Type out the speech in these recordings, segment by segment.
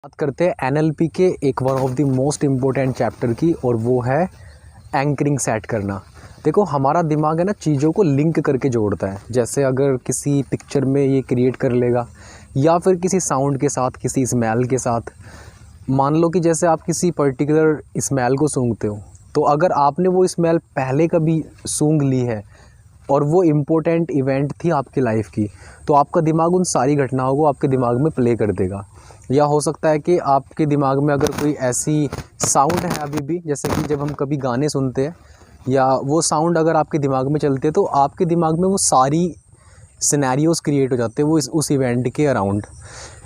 बात करते हैं एनएलपी के एक one of the most important chapter की, और वो है एंकरिंग सेट करना। देखो, हमारा दिमाग है ना, चीज़ों को लिंक करके जोड़ता है। जैसे अगर किसी पिक्चर में ये क्रिएट कर लेगा, या फिर किसी साउंड के साथ, किसी स्मेल के साथ। मान लो कि जैसे आप किसी पर्टिकुलर स्मेल को सूंघते हो, तो अगर आपने वो स्मेल पहले कभी सूंघ ली है और वो इम्पोर्टेंट इवेंट थी आपकी लाइफ की, तो आपका दिमाग उन सारी घटनाओं को आपके दिमाग में प्ले कर देगा। या हो सकता है कि आपके दिमाग में अगर कोई ऐसी साउंड है अभी भी, जैसे कि जब हम कभी गाने सुनते हैं या वो साउंड अगर आपके दिमाग में चलते हैं, तो आपके दिमाग में वो सारी सिनेरियोज़ क्रिएट हो जाते हैं वो उस इवेंट के अराउंड।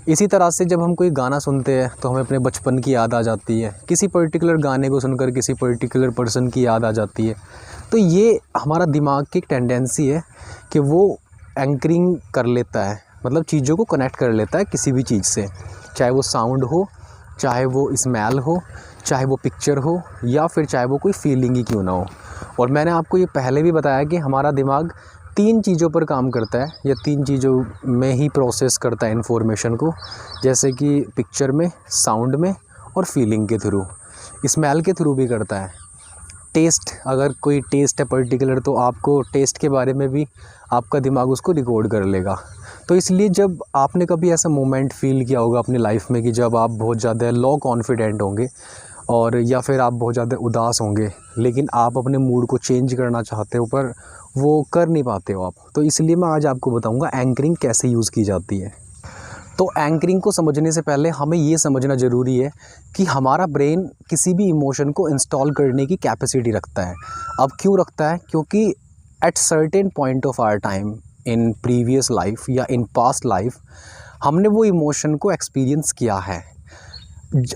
इसी तरह से जब हम कोई गाना सुनते हैं तो हमें अपने बचपन की याद आ जाती है, किसी पर्टिकुलर गाने को सुनकर किसी पर्टिकुलर पर्सन की याद आ जाती है। तो ये हमारा दिमाग की एक टेंडेंसी है कि वो एंकरिंग कर लेता है, मतलब चीज़ों को कनेक्ट कर लेता है किसी भी चीज़ से, चाहे वो साउंड हो, चाहे वो स्मेल हो, चाहे वो पिक्चर हो, या फिर चाहे वो कोई फीलिंग ही क्यों ना हो। और मैंने आपको ये पहले भी बताया कि हमारा दिमाग 3 चीज़ों पर काम करता है, या 3 चीज़ों में ही प्रोसेस करता है इन्फॉर्मेशन को, जैसे कि पिक्चर में, साउंड में और फीलिंग के थ्रू, स्मेल के थ्रू भी करता है। टेस्ट, अगर कोई टेस्ट है पर्टिकुलर, तो आपको टेस्ट के बारे में भी आपका दिमाग उसको रिकॉर्ड कर लेगा। तो इसलिए जब आपने कभी ऐसा मोमेंट फ़ील किया होगा अपनी लाइफ में कि जब आप बहुत ज़्यादा लो कॉन्फिडेंट होंगे, और या फिर आप बहुत ज़्यादा उदास होंगे, लेकिन आप अपने मूड को चेंज करना चाहते हो पर वो कर नहीं पाते हो आप, तो इसलिए मैं आज आपको बताऊंगा एंकरिंग कैसे यूज़ की जाती है। तो एंकरिंग को समझने से पहले हमें ये समझना ज़रूरी है कि हमारा ब्रेन किसी भी इमोशन को इंस्टॉल करने की कैपेसिटी रखता है। अब क्यों रखता है? क्योंकि at certain point of our time in previous life या इन पास्ट लाइफ हमने वो इमोशन को एक्सपीरियंस किया है।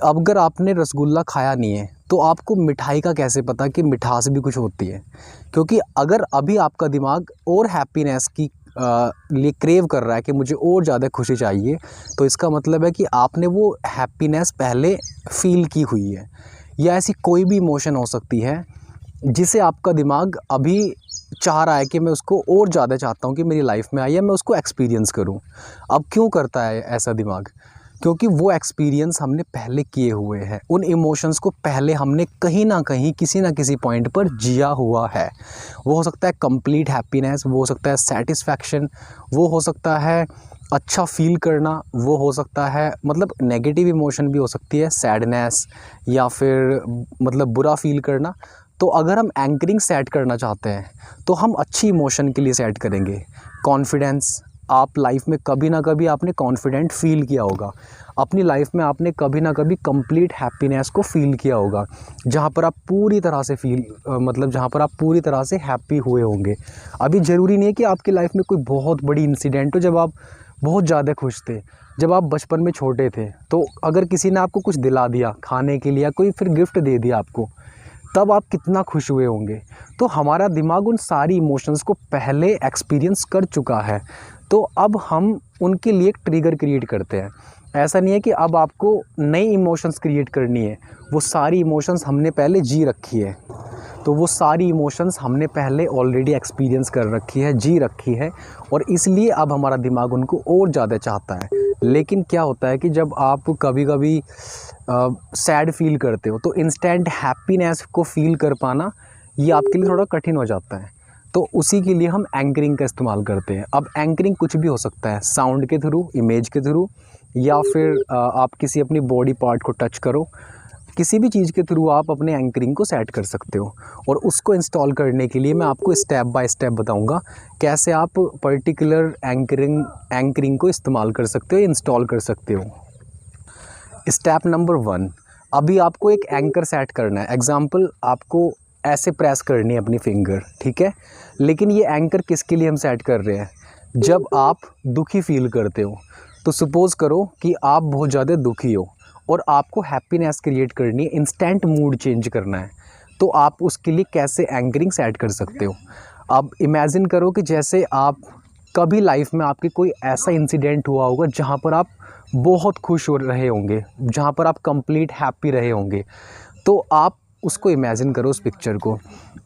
अब अगर आपने रसगुल्ला खाया नहीं है तो आपको मिठाई का कैसे पता कि मिठास भी कुछ होती है? क्योंकि अगर अभी आपका दिमाग और हैप्पीनेस की लिए क्रेव कर रहा है कि मुझे और ज़्यादा खुशी चाहिए, तो इसका मतलब है कि आपने वो हैप्पीनेस पहले फील की हुई है। या ऐसी कोई भी इमोशन हो सकती है जिसे आपका दिमाग अभी चाह रहा है कि मैं उसको और ज़्यादा चाहता हूँ कि मेरी लाइफ में आए, या मैं उसको एक्सपीरियंस करूँ। अब क्यों करता है ऐसा दिमाग? क्योंकि वो एक्सपीरियंस हमने पहले किए हुए हैं, उन इमोशंस को पहले हमने कहीं ना कहीं किसी ना किसी पॉइंट पर जिया हुआ है। वो हो सकता है कंप्लीट हैप्पीनेस, वो हो सकता है सेटिस्फैक्शन, वो हो सकता है अच्छा फील करना, वो हो सकता है मतलब नेगेटिव इमोशन भी हो सकती है, सैडनेस, या फिर मतलब बुरा फील करना। तो अगर हम एंकरिंग सेट करना चाहते हैं तो हम अच्छी इमोशन के लिए सेट करेंगे। कॉन्फिडेंस, आप लाइफ में कभी ना कभी आपने कॉन्फिडेंट फील किया होगा, अपनी लाइफ में आपने कभी ना कभी कंप्लीट हैप्पीनेस को फील किया होगा, जहाँ पर आप पूरी तरह से मतलब जहाँ पर आप पूरी तरह से हैप्पी हुए होंगे। अभी ज़रूरी नहीं है कि आपकी लाइफ में कोई बहुत बड़ी इंसिडेंट हो जब आप बहुत ज़्यादा खुश थे। जब आप बचपन में छोटे थे, तो अगर किसी ने आपको कुछ दिला दिया खाने के लिए, या कोई फिर गिफ्ट दे दिया आपको, तब आप कितना खुश हुए होंगे। तो हमारा दिमाग उन सारी इमोशंस को पहले एक्सपीरियंस कर चुका है, तो अब हम उनके लिए एक ट्रिगर क्रिएट करते हैं। ऐसा नहीं है कि अब आपको नई इमोशंस क्रिएट करनी है, वो सारी इमोशंस हमने पहले जी रखी है। तो वो सारी इमोशंस हमने पहले ऑलरेडी एक्सपीरियंस कर रखी है, जी रखी है, और इसलिए अब हमारा दिमाग उनको और ज़्यादा चाहता है। लेकिन क्या होता है कि जब आप कभी कभी सैड फील करते हो, तो इंस्टेंट हैप्पीनेस को फील कर पाना ये आपके लिए थोड़ा कठिन हो जाता है। तो उसी के लिए हम एंकरिंग का इस्तेमाल करते हैं। अब एंकरिंग कुछ भी हो सकता है, साउंड के थ्रू, इमेज के थ्रू, या फिर आप किसी अपनी बॉडी पार्ट को टच करो, किसी भी चीज़ के थ्रू आप अपने एंकरिंग को सेट कर सकते हो। और उसको इंस्टॉल करने के लिए मैं आपको स्टेप बाय स्टेप बताऊंगा कैसे आप पर्टिकुलर एंकरिंग को इस्तेमाल कर सकते हो, इंस्टॉल कर सकते हो। स्टेप नंबर 1, अभी आपको एक एंकर सेट करना है। एग्जाम्पल, आपको ऐसे प्रेस करनी है अपनी फिंगर, ठीक है? लेकिन ये एंकर किसके लिए हम सेट कर रहे हैं? जब आप दुखी फील करते हो, तो सपोज़ करो कि आप बहुत ज़्यादा दुखी हो और आपको हैप्पीनेस क्रिएट करनी है, इंस्टेंट मूड चेंज करना है, तो आप उसके लिए कैसे एंकरिंग सेट कर सकते हो? अब इमेजिन करो कि जैसे आप कभी लाइफ में आपकी कोई ऐसा इंसिडेंट हुआ होगा जहाँ पर आप बहुत खुश हो रहे होंगे, जहाँ पर आप कंप्लीट हैप्पी रहे होंगे। तो आप उसको इमेजिन करो, उस पिक्चर को,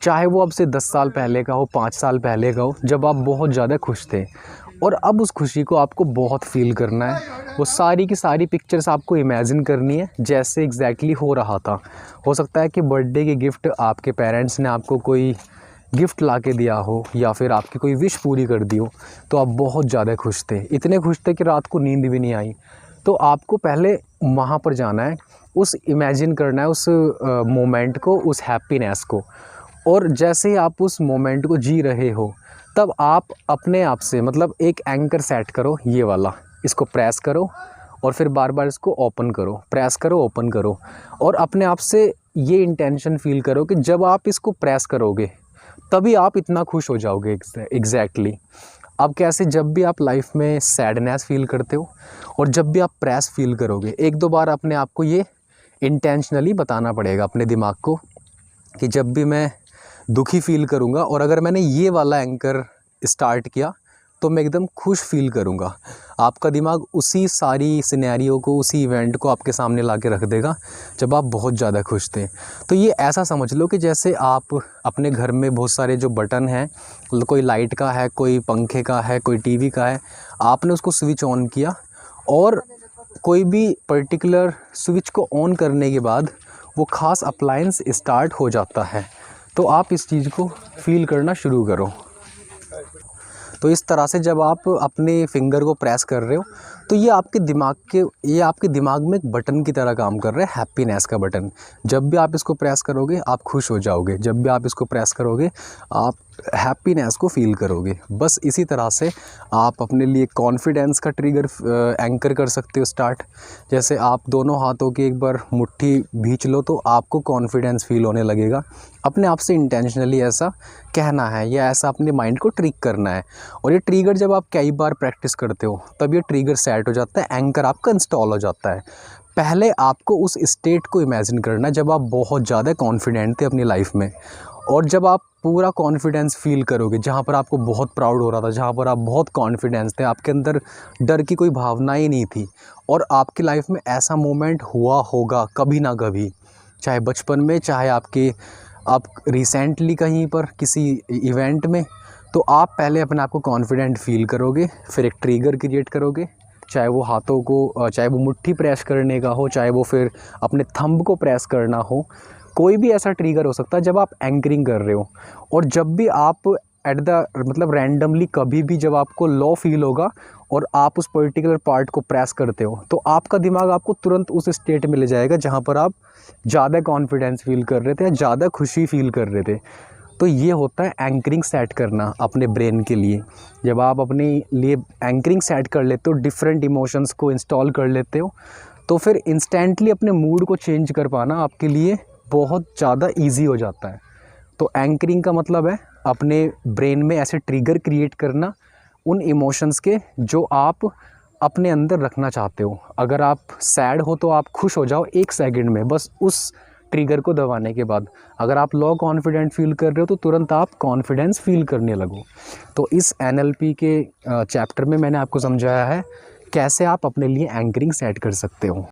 चाहे वो अब से 10 साल पहले का हो, 5 साल पहले का हो, जब आप बहुत ज़्यादा खुश थे। और अब उस खुशी को आपको बहुत फ़ील करना है। वो सारी की सारी पिक्चर्स आपको इमेजिन करनी है जैसे एग्जैक्टली हो रहा था। हो सकता है कि बर्थडे की गिफ्ट आपके पेरेंट्स ने आपको कोई गिफ्ट ला के दिया हो या फिर आपकी कोई विश पूरी कर दी हो, तो आप बहुत ज़्यादा खुश थे, इतने खुश थे कि रात को नींद भी नहीं आई। तो आपको पहले वहाँ पर जाना है, उस इमेजिन करना है उस मोमेंट को, उस हैप्पीनेस को। और जैसे ही आप उस मोमेंट को जी रहे हो, तब आप अपने आप से मतलब एक एंकर सेट करो, ये वाला, इसको प्रेस करो और फिर बार बार इसको ओपन करो, प्रेस करो, ओपन करो। और अपने आप से ये इंटेंशन फ़ील करो कि जब आप इसको प्रेस करोगे तभी आप इतना खुश हो जाओगे एग्जैक्टली। अब कैसे, जब भी आप लाइफ में सैडनेस फ़ील करते हो और जब भी आप प्रेस फ़ील करोगे, एक दो बार अपने आप को ये इंटेंशनली बताना पड़ेगा अपने दिमाग को कि जब भी मैं दुखी फ़ील करूँगा और अगर मैंने ये वाला एंकर स्टार्ट किया तो मैं एकदम खुश फ़ील करूँगा। आपका दिमाग उसी सारी सिनेरियो को, उसी इवेंट को आपके सामने ला के रख देगा जब आप बहुत ज़्यादा खुश थे। तो ये ऐसा समझ लो कि जैसे आप अपने घर में बहुत सारे जो बटन हैं, कोई लाइट का है, कोई पंखे का है, कोई टीवी का है, आपने उसको स्विच ऑन किया और कोई भी पर्टिकुलर स्विच को ऑन करने के बाद वो ख़ास अप्लायंस स्टार्ट हो जाता है। तो आप इस चीज़ को फ़ील करना शुरू करो। तो इस तरह से जब आप अपने फिंगर को प्रेस कर रहे हो तो ये आपके दिमाग में एक बटन की तरह काम कर रहा है, हैप्पीनेस का बटन। जब भी आप इसको प्रेस करोगे आप खुश हो जाओगे, जब भी आप इसको प्रेस करोगे आप हैप्पीनेस को फ़ील करोगे। बस इसी तरह से आप अपने लिए कॉन्फिडेंस का ट्रिगर एंकर कर सकते हो स्टार्ट। जैसे आप दोनों हाथों की एक बार मुट्ठी भींच लो तो आपको कॉन्फिडेंस फ़ील होने लगेगा। अपने आप से इंटेंशनली ऐसा कहना है या ऐसा अपने माइंड को ट्रिक करना है। और ये ट्रिगर जब आप कई बार प्रैक्टिस करते हो तब ये ट्रिगर सेट हो जाता है, एंकर आपका इंस्टॉल हो जाता है। पहले आपको उस स्टेट को इमेजिन करना है जब आप बहुत ज़्यादा कॉन्फिडेंट थे अपनी लाइफ में, और जब आप पूरा कॉन्फिडेंस फ़ील करोगे, जहाँ पर आपको बहुत प्राउड हो रहा था, जहाँ पर आप बहुत कॉन्फिडेंस थे, आपके अंदर डर की कोई भावना ही नहीं थी। और आपकी लाइफ में ऐसा मोमेंट हुआ होगा कभी ना कभी, चाहे बचपन में, चाहे आप रिसेंटली कहीं पर किसी इवेंट में। तो आप पहले अपने आप को कॉन्फिडेंट फ़ील करोगे, फिर एक ट्रिगर क्रिएट करोगे, चाहे वो हाथों को, चाहे वो मुट्ठी प्रेस करने का हो, चाहे वो फिर अपने थंब को प्रेस करना हो, कोई भी ऐसा ट्रिगर हो सकता है जब आप एंकरिंग कर रहे हो। और जब भी आप मतलब रैंडमली कभी भी जब आपको लो फील होगा और आप उस पर्टिकुलर पार्ट को प्रेस करते हो तो आपका दिमाग आपको तुरंत उस स्टेट में ले जाएगा जहाँ पर आप ज़्यादा कॉन्फिडेंस फील कर रहे थे या ज़्यादा खुशी फील कर रहे थे। तो ये होता है एंकरिंग सेट करना अपने ब्रेन के लिए। जब आप अपने लिए एंकरिंग सेट कर लेते हो, डिफरेंट इमोशंस को इंस्टॉल कर लेते हो, तो फिर इंस्टेंटली अपने मूड को चेंज कर पाना आपके लिए बहुत ज़्यादा ईजी हो जाता है। तो एंकरिंग का मतलब है अपने ब्रेन में ऐसे ट्रिगर क्रिएट करना उन इमोशंस के जो आप अपने अंदर रखना चाहते हो। अगर आप सैड हो तो आप खुश हो जाओ 1 सेकंड में, बस उस ट्रिगर को दबाने के बाद। अगर आप लो कॉन्फिडेंट फील कर रहे हो तो तुरंत आप कॉन्फिडेंस फील करने लगो। तो इस NLP के चैप्टर में मैंने आपको समझाया है कैसे आप अपने लिए एंकरिंग सेट कर सकते हो।